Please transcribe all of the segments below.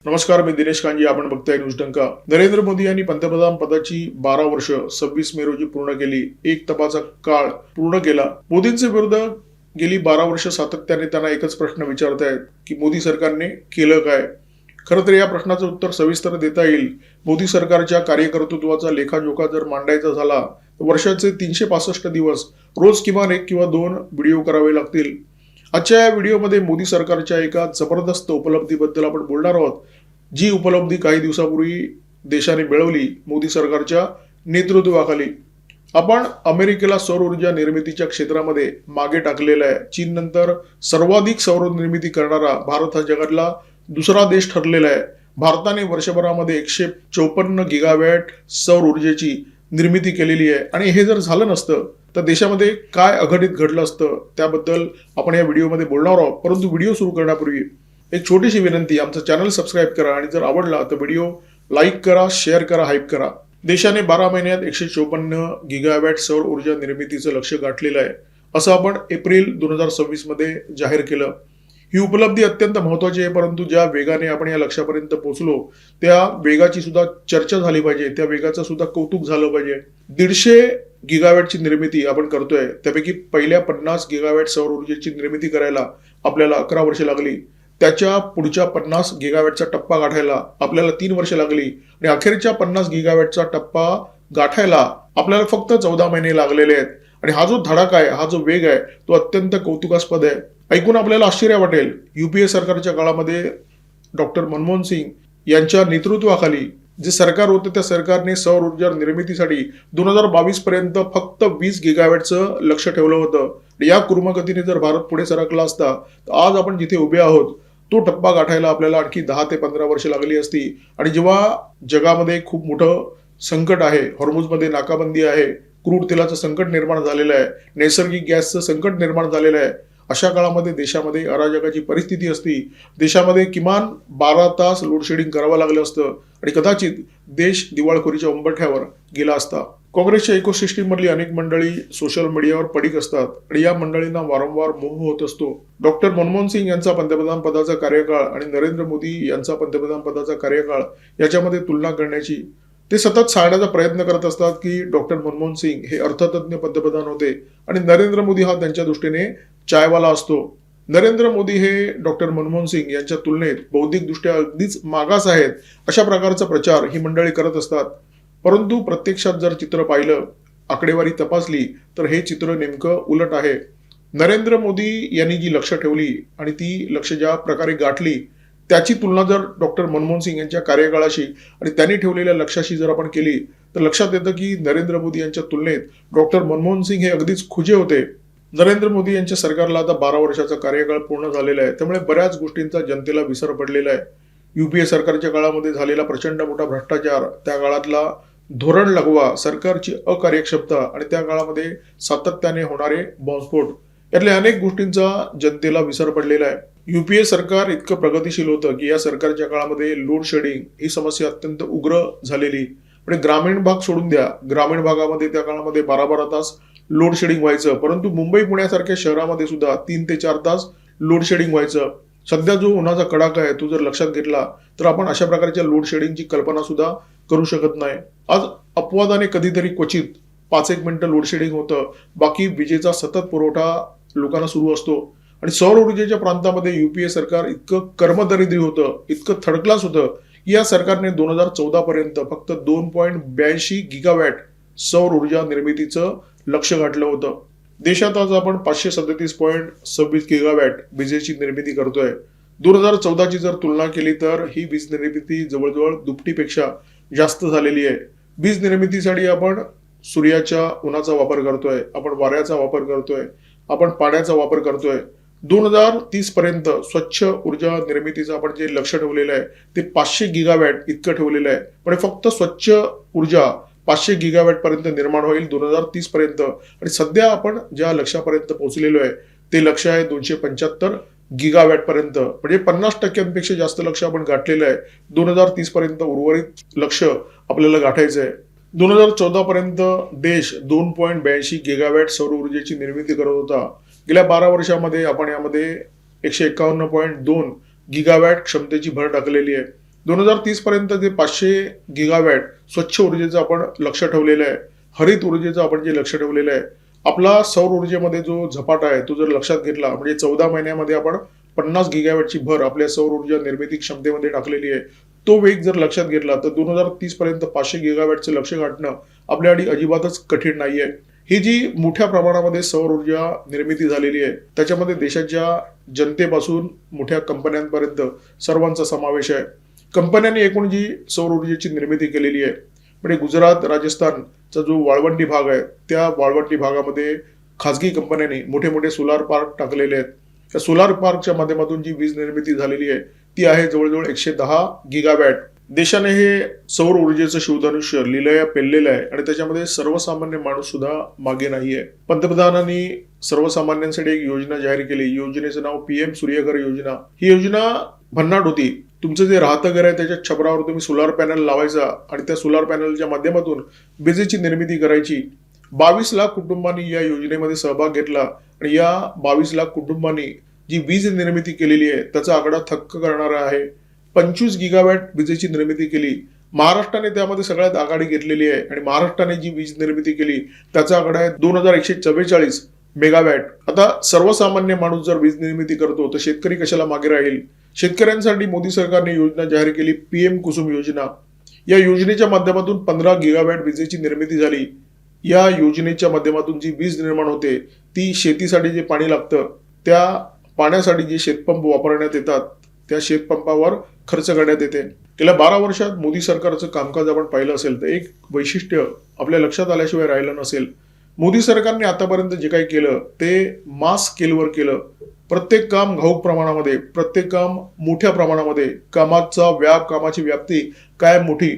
नमस्कार, मी दिनेश कांजी. आपण बघताय न्यूज डंका. नरेंद्र मोदी यांनी पंतप्रधान पदाची 12 वर्ष 26 मे रोजी पूर्ण केली. एक तपाचा काळ पूर्ण केला. मोदींचे विरुद्ध गेली 12 वर्ष सातत्याने त्यांना एकच प्रश्न विचारतायत की मोदी सरकारने केलं काय. खरं तर या प्रश्नाचं उत्तर सविस्तर देता येईल. मोदी सरकारच्या कार्यकर्तृत्वाचा लेखाजोखा जर मांडायचा झाला तर वर्षाचे 365 दिवस रोज किमान 1 किंवा 2 व्हिडिओ करावे लागतील. आजच्या या व्हिडिओमध्ये मोदी सरकारच्या एका जबरदस्त उपलब्धीबद्दल आपण बोलणार आहोत, जी उपलब्धी काही दिवसापूर्वी देशाने मिळवली मोदी सरकारच्या नेतृत्वाखाली. आपण अमेरिकेला सौर ऊर्जा निर्मितीच्या क्षेत्रामध्ये मागे टाकलेलं आहे. चीन नंतर सर्वाधिक सौर निर्मिती करणारा भारत हा जगातला दुसरा देश ठरलेला आहे. भारताने वर्षभरामध्ये 154 गिगावॅट सौर ऊर्जेची निर्मिती केलेली आहे. आणि हे जर झालं नसतं तर देशामध्ये काय अघटित घडलं असतं त्याबद्दल आपण या व्हिडिओमध्ये बोलणार आहोत. परंतु व्हिडिओ सुरू करण्यापूर्वी एक छोटीशी विनंती, आमचं चॅनल सबस्क्राईब करा आणि जर आवडला तर व्हिडिओ लाईक करा, शेअर करा, हाईप करा. देशाने 12 महिन्यात 154 गिगावॅट सौर ऊर्जा निर्मितीचं लक्ष्य गाठलेलं आहे, असं आपण एप्रिल 2026 मध्ये जाहीर केलं. ही उपलब्धी अत्यंत महत्वाची आहे, परंतु ज्या वेगाने आपण या लक्ष्यापर्यंत पोहोचलो त्या वेगाची सुद्धा चर्चा झाली पाहिजे, त्या वेगाचं सुद्धा कौतुक झालं पाहिजे. 150 गिगावॅटची निर्मिती आपण करतोय, त्यापैकी पहिल्या 50 गिगावॅट सौर ऊर्जेची निर्मिती करायला आपल्याला 11 वर्षे लागली. त्याच्या पुढच्या 50 गिगावॅटचा टप्पा गाठायला आपल्याला 3 वर्षे लागली आणि अखेरच्या 50 गिगावॅटचा टप्पा गाठायला आपल्याला फक्त 14 महिने लागलेले आहेत. आणि हा जो धडाका आहे, हा जो वेग आहे, तो अत्यंत कौतुकास्पद आहे. ऐकून आपल्याला आश्चर्य वाटेल, युपीए सरकारच्या काळामध्ये डॉक्टर मनमोहन सिंग यांच्या नेतृत्वाखाली जे सरकार होतं त्या सरकारने सौर ऊर्जा निर्मितीसाठी 2022 पर्यंत फक्त 20 गिगावॅटचं लक्ष ठेवलं होतं. या कुर्मगतीने जर भारत पुढे सरकला असता तर आज आपण जिथे उभे आहोत तो टप्पा गाठायला आपल्याला आणखी 10 ते 15 वर्ष लागली असती. आणि जेव्हा जगामध्ये खूप मोठं संकट आहे, हॉर्मुझमध्ये नाकाबंदी आहे, क्रूड तेलाचं संकट निर्माण झालेलं आहे, नैसर्गिक गॅसचं संकट निर्माण झालेलं आहे, अशा काळामध्ये देशामध्ये अराजकाची परिस्थिती असती. देशामध्ये किमान 12 तास लोडशेडिंग करावं लागलं असतं आणि कदाचित देश दिवाळखोरीच्या उंबरठ्यावर गेला असता. काँग्रेसच्या इकोसिस्टीम मधली अनेक मंडळी सोशल मीडियावर पडिक असतात आणि या मंडळींना वारंवार मोह होत असतो. डॉक्टर मनमोहन सिंग यांचा पंतप्रधान पदाचा कार्यकाळ आणि नरेंद्र मोदी यांचा पंतप्रधान पदाचा कार्यकाळ याच्यामध्ये तुलना करण्याची ते सतत सांगण्याचा प्रयत्न करत असतात की डॉक्टर मनमोहन सिंग हे अर्थतज्ञ पंतप्रधान होते आणि नरेंद्र मोदी हा त्यांच्या दृष्टीने चायवाला असतो. नरेंद्र मोदी हे डॉक्टर मनमोहन सिंग यांच्या तुलनेत बौद्धिकदृष्ट्या अगदीच मागास आहेत, अशा प्रकारचा प्रचार ही मंडळी करत असतात. परंतु प्रत्यक्षात जर चित्र पाहिलं, आकडेवारी तपासली तर हे चित्र नेमकं उलट आहे. नरेंद्र मोदी यांनी जी लक्ष ठेवली आणि ती लक्ष ज्या प्रकारे गाठली त्याची तुलना जर डॉक्टर मनमोहन सिंग यांच्या कार्यकाळाशी आणि त्यांनी ठेवलेल्या लक्ष्याशी जर आपण केली तर लक्षात येतं की नरेंद्र मोदी यांच्या तुलनेत डॉक्टर मनमोहन सिंग हे अगदीच खुजे होते. नरेंद्र मोदी यांच्या सरकारला आता 12 वर्षाचा कार्यकाळ पूर्ण झालेला आहे, त्यामुळे बऱ्याच गोष्टींचा जनतेला विसर पडलेला आहे. युपीए सरकारच्या काळामध्ये झालेला प्रचंड मोठा भ्रष्टाचार, त्या काळातला धोरण लघवा, सरकारची अकार्यक्षमता आणि त्या काळामध्ये सातत्याने होणारे बॉम्बस्फोट, यातल्या अनेक गोष्टींचा जनतेला विसर पडलेला आहे. युपीए सरकार इतकं प्रगतिशील होतं की या सरकारच्या काळामध्ये लोड शेडिंग ही समस्या अत्यंत उग्र झालेली. पण ग्रामीण भाग सोडून द्या, ग्रामीण भागामध्ये त्या काळामध्ये 12-12 तास लोड शेडिंग व्हायचं, परंतु मुंबई पुण्यासारख्या शहरामध्ये सुद्धा 3 ते 4 तास लोड शेडिंग व्हायचं. सध्या जो उन्हाचा कडाका आहे तो जर लक्षात घेतला तर आपण अशा प्रकारच्या लोड शेडिंगची कल्पना सुद्धा करू शकत नाही. आज अपवादाने कधीतरी क्वचित 5-1 मिनिटं लोड शेडिंग होतं, बाकी विजेचा सतत पुरवठा लोकांना सुरू असतो. आणि सौर ऊर्जेच्या प्रांतामध्ये युपीए सरकार इतकं कर्मदरिद्री होतं, इतकं थर्ड क्लास होतं, या सरकारने 2014 पर्यंत फक्त 2.82 गिगावॅट सौर ऊर्जा निर्मितीचं लक्ष गाठलं होतं. देशात आज आपण 537.26 गिगावॅट विजेची निर्मिती करतोय. 2014 ची जर तुलना केली तर ही वीज निर्मिती जवळजवळ दुपटीपेक्षा जास्त झालेली आहे. वीज निर्मितीसाठी आपण सूर्याच्या उन्हाचा वापर करतोय, आपण वाऱ्याचा वापर करतोय, आपण पाण्याचा वापर करतोय. 2030 पर्यंत स्वच्छ ऊर्जा निर्मितीचं आपण जे लक्ष ठेवलेलं आहे ते 500 गिगावॅट इतकं ठेवलेलं आहे. पण फक्त स्वच्छ ऊर्जा 500 गिगावॅट पर्यंत निर्माण होईल 2030 पर्यंत. आणि सध्या आपण ज्या लक्ष्यापर्यंत पोहोचलेलो आहे ते लक्ष आहे 275 गिगावॅट पर्यंत. म्हणजे 50% जास्त लक्ष आपण गाठलेलं आहे. 2030 पर्यंत उर्वरित लक्ष आपल्याला गाठायचं आहे. 2014 पर्यंत देश 2.82 गिगावॅट सौर ऊर्जेची निर्मिती करत होता. गेल्या 12 वर्षामध्ये आपण यामध्ये 151.2 गिगावॅट क्षमतेची भर टाकलेली आहे. 2030 पर्यंत जे 500 गिगावॅट स्वच्छ ऊर्जेचं आपण लक्ष ठेवलेलं आहे, हरित ऊर्जेचं आपण जे लक्ष ठेवलेलं आहे, आपला सौर ऊर्जेमध्ये जो झपाटा आहे तो जर लक्षात घेतला म्हणजे 14 महिन्यामध्ये आपण 50 गिगावॅटची भर आपल्या सौर ऊर्जा निर्मिती क्षमतेमध्ये टाकलेली आहे. तो वेग जर लक्षात घेतला तर 2030 पर्यंत 500 गिगावॅटचं लक्ष्य गाठणं आपल्यासाठी अजिबातच कठीण नाहीये. ही जी मोठ्या प्रमाणामध्ये सौर ऊर्जा निर्मिती झालेली आहे त्याच्यामध्ये देशाच्या जनतेपासून मोठ्या कंपन्यांपर्यंत सर्वांचा समावेश आहे. कंपन्यांनी एकूण जी सौर ऊर्जेची निर्मिती केलेली आहे म्हणजे गुजरात राजस्थानचा जो वाळवंटी भाग आहे त्या वाळवंटी भागामध्ये खाजगी कंपन्यांनी मोठे मोठे सोलार पार्क टाकलेले आहेत. त्या सोलार पार्कच्या माध्यमातून जी वीज निर्मिती झालेली आहे ती आहे जवळजवळ 110 गिगावॅट. देशाने हे सौर ऊर्जेचं शिवधनुष्य लिहिलंय पेललेलं आहे आणि त्याच्यामध्ये सर्वसामान्य माणूस सुद्धा मागे नाहीये. पंतप्रधानांनी सर्वसामान्यांसाठी एक योजना जाहीर केली. योजनेचं नाव PM सूर्यघर योजना. ही योजना भन्नाट होती. तुमचं जे राहतं घर आहे त्याच्या छपरावर तुम्ही सोलार पॅनल लावायचा आणि त्या सोलार पॅनलच्या माध्यमातून विजेची निर्मिती करायची. 22 लाख कुटुंबांनी या योजनेमध्ये सहभाग घेतला आणि या 22 लाख कुटुंबांनी जी वीज निर्मिती केलेली आहे त्याचा आकडा थक्क करणारा आहे. 25 गिगावॅट विजेची निर्मिती केली. महाराष्ट्राने त्यामध्ये सगळ्यात आघाडी घेतलेली आहे आणि महाराष्ट्राने जी वीज निर्मिती केली त्याचा आकडा आहे 2144 मेगावॅट. आता सर्वसामान्य माणूस जर वीज निर्मिती करतो तर शेतकरी कशाला मागे राहील. शेतकऱ्यांसाठी मोदी सरकारने योजना जाहीर केली PM कुसुम योजना. या योजनेच्या माध्यमातून 15 गिगावॅट विजेची निर्मिती झाली. या योजनेच्या माध्यमातून जी वीज निर्माण होते ती शेतीसाठी जे पाणी लागतं त्या पाण्यासाठी जे शेतपंप वापरण्यात येतात त्या शेतपंपावर खर्च करण्यात येते. गेल्या 12 वर्षात मोदी सरकारचं कामकाज आपण पाहिलं असेल तर एक वैशिष्ट्य आपल्या लक्षात आल्याशिवाय राहिलं नसेल. मोदी सरकारने आतापर्यंत जे काही केलं ते मास स्केलवर केलं. प्रत्येक काम घाऊक प्रमाणामध्ये, प्रत्येक काम मोठ्या प्रमाणामध्ये, कामाचा व्याप, कामाची व्याप्ती काय मोठी.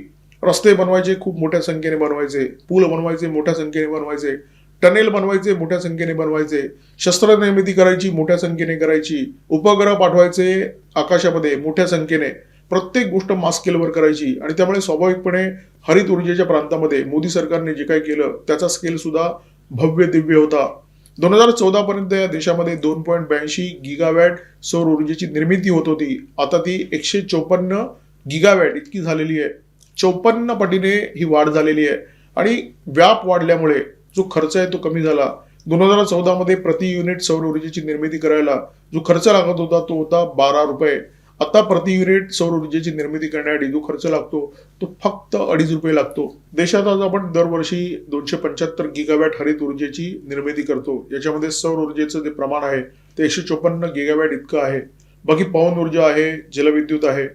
रस्ते बनवायचे खूप मोठ्या संख्येने बनवायचे, पूल बनवायचे मोठ्या संख्येने बनवायचे, टनेल बनवायचे मोठ्या संख्येने बनवायचे, शस्त्र निर्मिती करायची मोठ्या संख्येने करायची, उपग्रह पाठवायचे आकाशामध्ये मोठ्या संख्येने. प्रत्येक गोष्ट मास स्केलवर करायची आणि त्यामुळे स्वाभाविकपणे हरित ऊर्जेच्या प्रांतामध्ये मोदी सरकारने जे काही केलं त्याचा स्केल सुद्धा भव्य दिव्य होता. 2014 पर्यंत या देशामध्ये 2.82 गिगावॅट सौर ऊर्जेची निर्मिती होत होती. आता ती 154 गिगावॅट इतकी झालेली आहे. 54 पटीने ही वाढ झालेली आहे आणि व्याप वाढल्यामुळे जो खर्च आहे तो कमी झाला. 2014 मध्ये प्रति युनिट सौर ऊर्जेची निर्मिती करायला जो खर्च लागत होता तो होता 12 रुपये. आता प्रति युनिट सौर ऊर्जेची निर्मिती करण्यासाठी जो खर्च लागतो तो फक्त 2.5 रुपये लागतो. देशात आज आपण दरवर्षी 275 गिगावॅट हरित ऊर्जेची निर्मिती करतो. याच्यामध्ये सौर ऊर्जेचं जे प्रमाण आहे ते 154 गिगावॅट इतकं आहे. बाकी पवन ऊर्जा आहे, जलविद्युत आहे.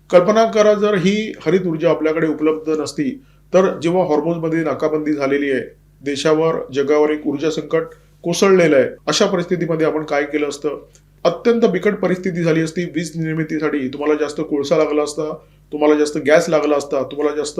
कल्पना करा जर ही हरित ऊर्जा आपल्याकडे उपलब्ध नसती तर जेव्हा हॉर्मोझमध्ये नाकाबंदी झालेली आहे, देशावर जगावर एक ऊर्जा संकट कोसळलेलं आहे, अशा परिस्थितीमध्ये आपण काय केलं असतं. अत्यंत बिकट परिस्थिती झाली असती. वीज निर्मितीसाठी तुम्हाला जास्त कोळसा लागला असता, तुम्हाला जास्त गॅस लागला असता, तुम्हाला जास्त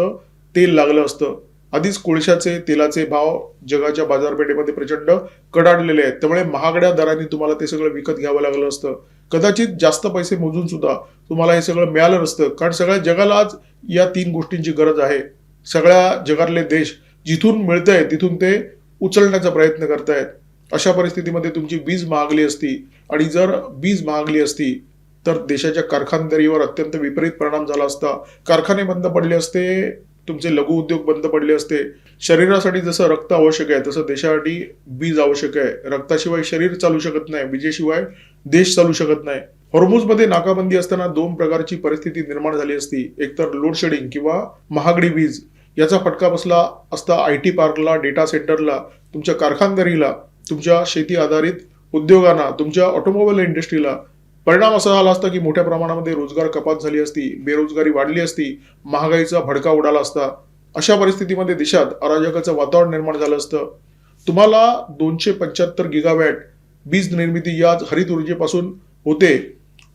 तेल लागलं असतं. आधीच कोळशाचे तेलाचे भाव जगाच्या बाजारपेठेमध्ये प्रचंड कडाडलेले आहेत. त्यामुळे महागड्या दराने तुम्हाला ते सगळं विकत घ्यावं लागलं असतं. कदाचित जास्त पैसे मोजून सुद्धा तुम्हाला हे सगळं मिळालं नसतं. कारण सगळ्या जगाला आज या 3 गोष्टींची गरज आहे. सगळ्या जगातले देश जिथून मिळतंय तिथून ते उचलण्याचा प्रयत्न करतायत. अशा परिस्थितीमध्ये तुमची वीज महागली असती आणि जर वीज महागली असती तर देशाच्या कारखानदारीवर अत्यंत विपरीत परिणाम झाला असता. कारखाने बंद पडले असते, तुमचे लघु उद्योग बंद पडले असते. शरीरासाठी जसं रक्त आवश्यक आहे तसं देशासाठी वीज आवश्यक आहे. रक्ताशिवाय शरीर चालू शकत नाही, विजेशिवाय देश चालू शकत नाही. हॉर्मुझमध्ये नाकाबंदी असताना 2 प्रकारची परिस्थिती निर्माण झाली असती. एकतर लोड शेडिंग किंवा महागडी वीज याचा फटका बसला असता IT पार्कला, डेटा सेंटरला, तुमच्या कारखानदारीला, तुमच्या शेती आधारित उद्योगांना, तुमच्या ऑटोमोबाईल इंडस्ट्रीला. परिणाम असा झाला असता की मोठ्या प्रमाणामध्ये रोजगार कपात झाली असती, बेरोजगारी वाढली असती, महागाईचा भडका उडाला असता. अशा परिस्थितीमध्ये देशात अराजकाचं वातावरण निर्माण झालं असतं. तुम्हाला 275 गिगावॅट वीज निर्मिती या हरित ऊर्जेपासून होते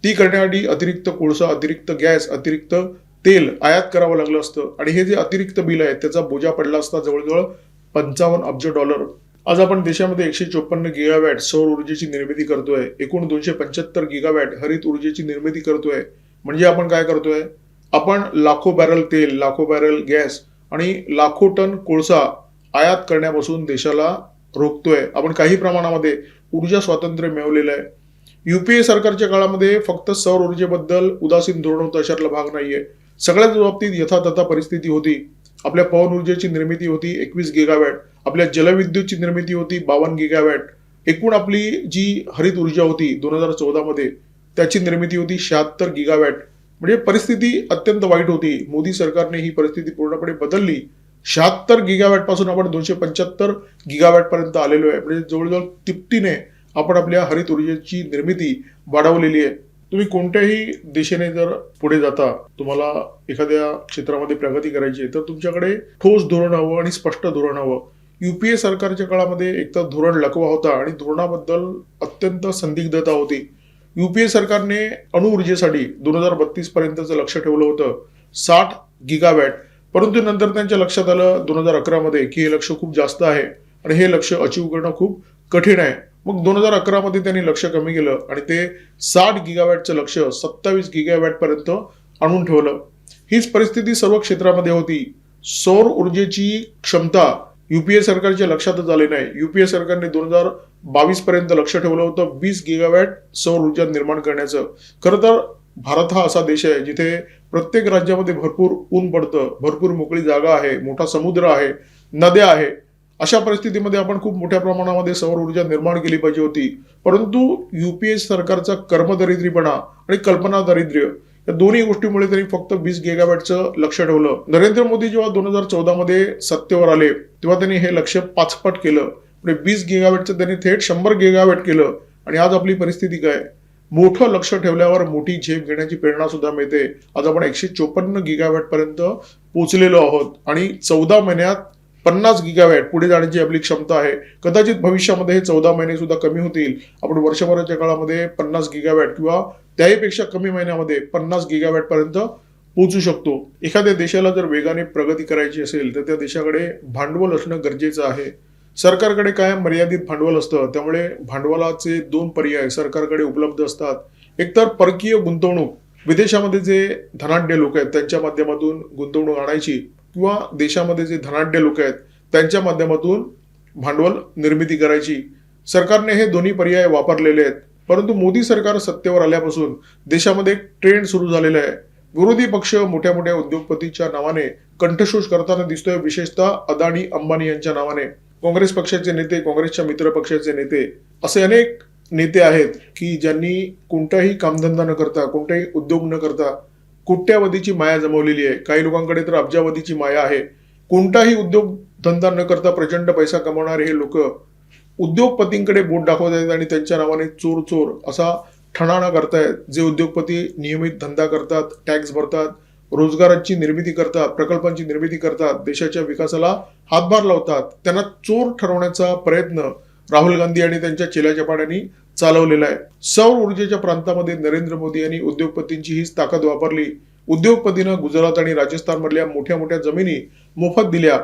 ती करण्यासाठी अतिरिक्त कोळसा, अतिरिक्त गॅस, अतिरिक्त तेल आयात करावं लागलं असतं आणि हे जे अतिरिक्त बिल आहे त्याचा बोजा पडला असता जवळजवळ $55 अब्ज. आज आपण देशामध्ये 154 गिगावॅट सौर ऊर्जेची निर्मिती करतोय. एकूण 275 गिगावॅट हरित ऊर्जेची निर्मिती करतोय. म्हणजे आपण काय करतोय, आपण लाखो बॅरल तेल, लाखो बॅरल गॅस आणि लाखो टन कोळसा आयात करण्यापासून देशाला रोखतोय. आपण काही प्रमाणामध्ये ऊर्जा स्वातंत्र्य मिळवलेलं आहे. UPA सरकारच्या काळामध्ये फक्त सौर ऊर्जेबद्दल उदासीन धोरण होतं अशातला भाग नाहीये. सगळ्याच बाबतीत यथातथा परिस्थिती होती. आपल्या पवन ऊर्जेची निर्मिती होती 21 गिगावॅट, आपल्या जलविद्युतची निर्मिती होती 52 गिगावॅट, एकूण आपली जी हरित ऊर्जा होती 2014 मध्ये त्याची निर्मिती होती 76 गिगावॅट. म्हणजे परिस्थिती अत्यंत वाईट होती. मोदी सरकारने ही परिस्थिती पूर्णपणे बदलली. 76 गिगावॅट पासून आपण 275 गिगावॅट पर्यंत आलेलो आहे. म्हणजे जवळजवळ तिपटीने आपण आपल्या हरित ऊर्जेची निर्मिती वाढवलेली आहे. तुम्ही कोणत्याही दिशेने जर पुढे जाता, तुम्हाला एखाद्या क्षेत्रामध्ये प्रगती करायची आहे, तर तुमच्याकडे ठोस धोरण हवं आणि स्पष्ट धोरण हवं. युपीए सरकारच्या काळामध्ये एक तर धोरण लकवा होता आणि धोरणाबद्दल अत्यंत संदिग्धता होती. युपीए सरकारने अणुऊर्जेसाठी 2032 पर्यंतचं लक्ष ठेवलं होतं 60 गिगावॅट. परंतु नंतर त्यांच्या लक्षात आलं 2011 मध्ये की हे लक्ष खूप जास्त आहे आणि हे लक्ष अचीव करणं खूप कठीण आहे. मग 2011 मध्ये त्यांनी लक्ष कमी केलं आणि ते 60 गिगावॅटचं लक्ष 27 गिगावॅट पर्यंत आणून ठेवलं. हीच परिस्थिती सर्व क्षेत्रामध्ये होती. सौर ऊर्जेची क्षमता युपीए सरकारच्या लक्षातच आली नाही. युपीए सरकारने 2022 पर्यंत लक्ष ठेवलं होतं 20 गिगावॅट सौर ऊर्जा निर्माण करण्याचं. खरं तर भारत हा असा देश आहे जिथे प्रत्येक राज्यामध्ये भरपूर ऊन पडतं, भरपूर मोकळी जागा आहे, मोठा समुद्र आहे, नद्या आहे. अशा परिस्थितीमध्ये आपण खूप मोठ्या प्रमाणामध्ये सौर ऊर्जा निर्माण केली पाहिजे होती. परंतु युपीए सरकारचा कर्मदरिद्रीपणा आणि कल्पना दारिद्र्य या दोन्ही गोष्टीमुळे त्यांनी फक्त 20 गिगावॅटचं लक्ष ठेवलं. नरेंद्र मोदी जेव्हा 2014 मध्ये सत्तेवर आले तेव्हा त्यांनी हे लक्ष 5 पट केलं. म्हणजे 20 गिगावॅटचं त्यांनी थेट 100 गिगावॅट केलं. आणि आज आपली परिस्थिती काय? मोठं लक्ष ठेवल्यावर मोठी झेप घेण्याची प्रेरणा सुद्धा मिळते. आज आपण 154 गिगावॅट पर्यंत पोहोचलेलो आहोत आणि 14 महिन्यात 50 गिगावॅट पुढे जाण्याची आपली क्षमता आहे. कदाचित भविष्यामध्ये हे 14 महिने सुद्धा कमी होतील. आपण वर्षभराच्या काळामध्ये 50 गिगावॅट किंवा त्याहीपेक्षा कमी महिन्यामध्ये 50 गिगावॅट पर्यंत पोहोचू शकतो. एखाद्या देशाला जर वेगाने प्रगती करायची असेल तर त्या देशाकडे भांडवल असणं गरजेचं आहे. सरकारकडे कायम मर्यादित भांडवल असतं, त्यामुळे भांडवलाचे 2 पर्याय सरकारकडे उपलब्ध असतात. एकतर परकीय गुंतवणूक, विदेशामध्ये जे धनाढ्य लोक आहेत त्यांच्या माध्यमातून गुंतवणूक आणायची, किंवा देशामध्ये जे धनाढ्य लोक आहेत त्यांच्या माध्यमातून भांडवल निर्मिती करायची. सरकारने हे दोन्ही पर्याय वापरलेले आहेत. परंतु मोदी सरकार सत्तेवर आल्यापासून देशामध्ये एक ट्रेंड सुरू झालेला आहे. विरोधी पक्ष मोठ्या मोठ्या उद्योगपतींच्या नावाने कंठशोष करताना दिसतोय, विशेषतः अदानी अंबानी यांच्या नावाने. काँग्रेस पक्षाचे नेते, काँग्रेसच्या मित्र पक्षाचे नेते, असे अनेक नेते आहेत की ज्यांनी कोणताही कामधंदा न करता, कोणताही उद्योग न करता कोट्यावधीची माया जमवलेली आहे. काही लोकांकडे तर अब्जावधीची माया आहे. कोणताही उद्योग धंदा न करता प्रचंड पैसा कमवणारे हे लोक उद्योगपतींकडे बोट दाखवत आहेत आणि त्यांच्या नावाने चोर चोर असा ठणाणा करतायत. जे उद्योगपती नियमित धंदा करतात, टॅक्स भरतात, रोजगाराची निर्मिती करतात, प्रकल्पांची निर्मिती करतात, देशाच्या विकासाला हातभार लावतात, त्यांना चोर ठरवण्याचा प्रयत्न राहुल गांधी आणि त्यांच्या चेल्याच्या पाड्यांनी चालवलेला आहे. सौर ऊर्जेच्या प्रांतामध्ये नरेंद्र मोदी यांनी उद्योगपतींची हीच ताकद वापरली. उद्योगपतीनं गुजरात आणि राजस्थान मधल्या मोठ्या मोठ्या जमिनी मोफत दिल्या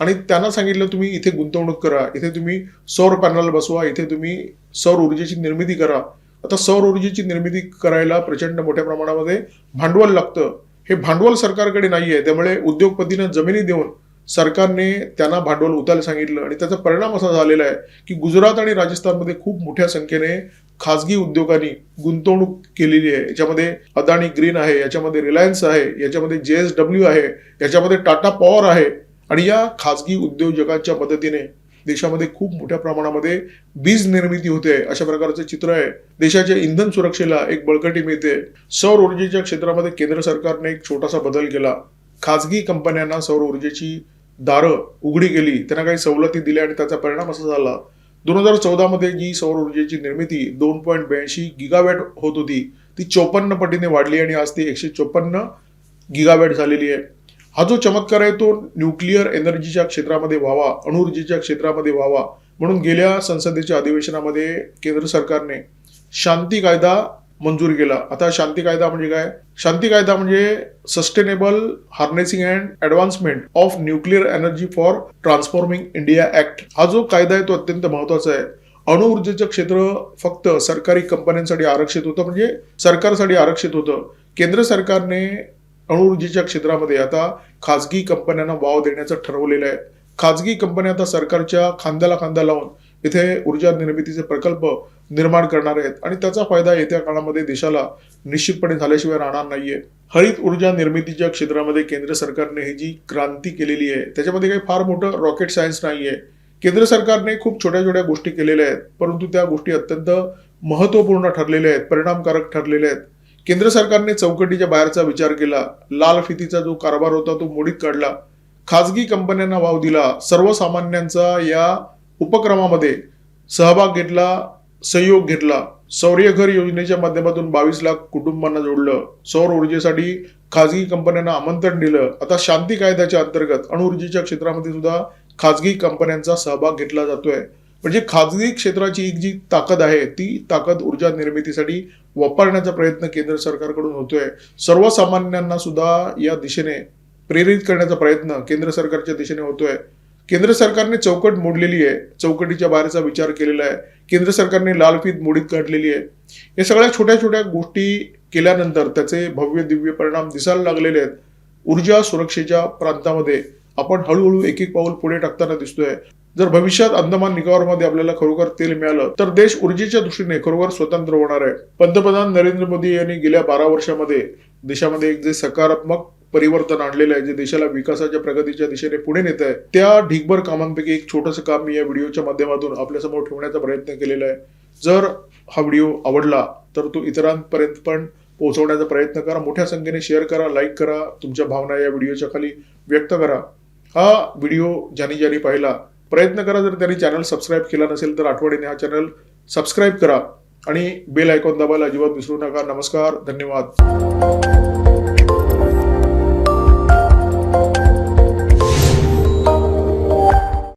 आणि त्यांना सांगितलं तुम्ही इथे गुंतवणूक करा, इथे तुम्ही सौर पॅनल बसवा, इथे तुम्ही सौर ऊर्जेची निर्मिती करा. आता सौर ऊर्जेची निर्मिती करायला प्रचंड मोठ्या प्रमाणामध्ये भांडवल लागतं. हे भांडवल सरकारकडे नाहीये, त्यामुळे उद्योगपतींना जमिनी देऊन सरकारने त्यांना भांडवल उतायला सांगितलं आणि त्याचा परिणाम असा झालेला आहे की गुजरात आणि राजस्थानमध्ये खूप मोठ्या संख्येने खासगी उद्योगांनी गुंतवणूक केलेली आहे. याच्यामध्ये अदानी ग्रीन आहे, याच्यामध्ये रिलायन्स आहे, याच्यामध्ये JSW आहे, याच्यामध्ये टाटा पॉवर आहे. आणि या खासगी उद्योजकांच्या मदतीने देशामध्ये खूप मोठ्या प्रमाणामध्ये वीज निर्मिती होते. अशा प्रकारचे चित्र आहे. देशाच्या इंधन सुरक्षेला एक बळकटी मिळते. सौर ऊर्जेच्या क्षेत्रामध्ये केंद्र सरकारने एक छोटासा बदल केला. खासगी कंपन्यांना सौर ऊर्जेची दारं उघडी केली, त्यांना काही सवलती दिल्या आणि त्याचा परिणाम असा झाला 2014 मध्ये जी सौर ऊर्जेची निर्मिती 2.82 गिगावॅट होत होती ती 54 पटीने वाढली आणि आज ती 154 गिगावॅट झालेली आहे. हा जो चमत्कार आहे तो न्यूक्लिअर एनर्जीच्या क्षेत्रामध्ये व्हावा, अणुऊर्जेच्या क्षेत्रामध्ये व्हावा म्हणून गेल्या संसदेच्या अधिवेशनामध्ये केंद्र सरकारने शांती कायदा मंजूर केला. आता शांती कायदा म्हणजे काय? शांती कायदा म्हणजे sustainable harnessing and advancement of nuclear energy for transforming India act. हा जो कायदा आहे तो अत्यंत महत्वाचा आहे. अणुऊर्जेचं क्षेत्र फक्त सरकारी कंपन्यांसाठी आरक्षित होतं, म्हणजे सरकारसाठी आरक्षित होतं. केंद्र सरकारने अणुऊर्जेच्या क्षेत्रामध्ये आता खासगी कंपन्यांना वाव देण्याचं ठरवलेलं आहे. खासगी कंपन्या आता सरकारच्या खांद्याला खांदा लावून इथे ऊर्जा निर्मितीचे प्रकल्प निर्माण करणार आहेत आणि त्याचा फायदा येत्या काळामध्ये देशाला निश्चितपणे झाल्याशिवाय राहणार नाहीये. हरित ऊर्जा निर्मितीच्या क्षेत्रामध्ये केंद्र सरकारने ही जी क्रांती केलेली आहे त्याच्यामध्ये काही फार मोठं रॉकेट सायन्स नाहीये. केंद्र सरकारने खूप छोट्या छोट्या गोष्टी केलेल्या आहेत, परंतु त्या गोष्टी अत्यंत महत्वपूर्ण ठरलेल्या आहेत, परिणामकारक ठरलेल्या आहेत. केंद्र सरकारने चौकटीच्या बाहेरचा विचार केला, लाल फितीचा जो कारभार होता तो मोडीत काढला, खाजगी कंपन्यांना वाव दिला, सर्वसामान्यांचा या उपक्रमामध्ये सहभाग घेतला, सहयोग घेतला. सौर्यघर योजनेच्या माध्यमातून 22 लाख कुटुंबांना जोडलं, सौर ऊर्जेसाठी खाजगी कंपन्यांना आमंत्रण दिलं. आता शांती कायद्याच्या अंतर्गत अणुऊर्जेच्या क्षेत्रामध्ये सुद्धा खाजगी कंपन्यांचा सहभाग घेतला जातोय. म्हणजे खाजगी क्षेत्राची एक जी ताकद आहे ती ताकद ऊर्जा निर्मितीसाठी वापरण्याचा प्रयत्न केंद्र सरकारकडून होतोय. सर्वसामान्यांना सुद्धा या दिशेने प्रेरित करण्याचा प्रयत्न केंद्र सरकारच्या दिशेने होतोय. केंद्र सरकारने चौकट मोडलेली आहे, चौकटीच्या बाहेरचा विचार केलेला आहे. केंद्र सरकारने लाल फीत मोडीत काढलेली आहे. या सगळ्या छोट्या छोट्या गोष्टी केल्यानंतर त्याचे भव्य दिव्य परिणाम दिसायला लागलेले आहेत. ऊर्जा सुरक्षेच्या प्रांतामध्ये आपण हळूहळू एक एक पाऊल पुढे टाकताना दिसतोय. जर भविष्यात अंदमान निकोबारमध्ये आपल्याला खरोखर तेल मिळालं तर देश ऊर्जेच्या दृष्टीने खरोखर स्वतंत्र होणार आहे. पंतप्रधान नरेंद्र मोदी यांनी गेल्या 12 वर्षामध्ये देशामध्ये एक जे सकारात्मक परिवर्तन आणलेलं आहे, जे देशाला विकासाच्या प्रगतीच्या दिशेने पुढे नेत आहे, त्या ढिगभर कामांपैकी एक छोटंसं काम मी या व्हिडिओच्या माध्यमातून आपल्यासमोर ठेवण्याचा प्रयत्न केलेला आहे. जर हा व्हिडिओ आवडला तर तो इतरांपर्यंत पण पोहोचवण्याचा प्रयत्न करा. मोठ्या संख्येने शेअर करा, लाईक करा, तुमच्या भावना या व्हिडिओच्या खाली व्यक्त करा. हा व्हिडिओ ज्यांनी पाहिला प्रयत्न करा, जर त्यांनी चॅनल सबस्क्राईब केला नसेल तर आठवणीने हा चॅनल सबस्क्राईब करा आणि बेल आयकॉन दाबायला अजिबात विसरू नका. नमस्कार, धन्यवाद.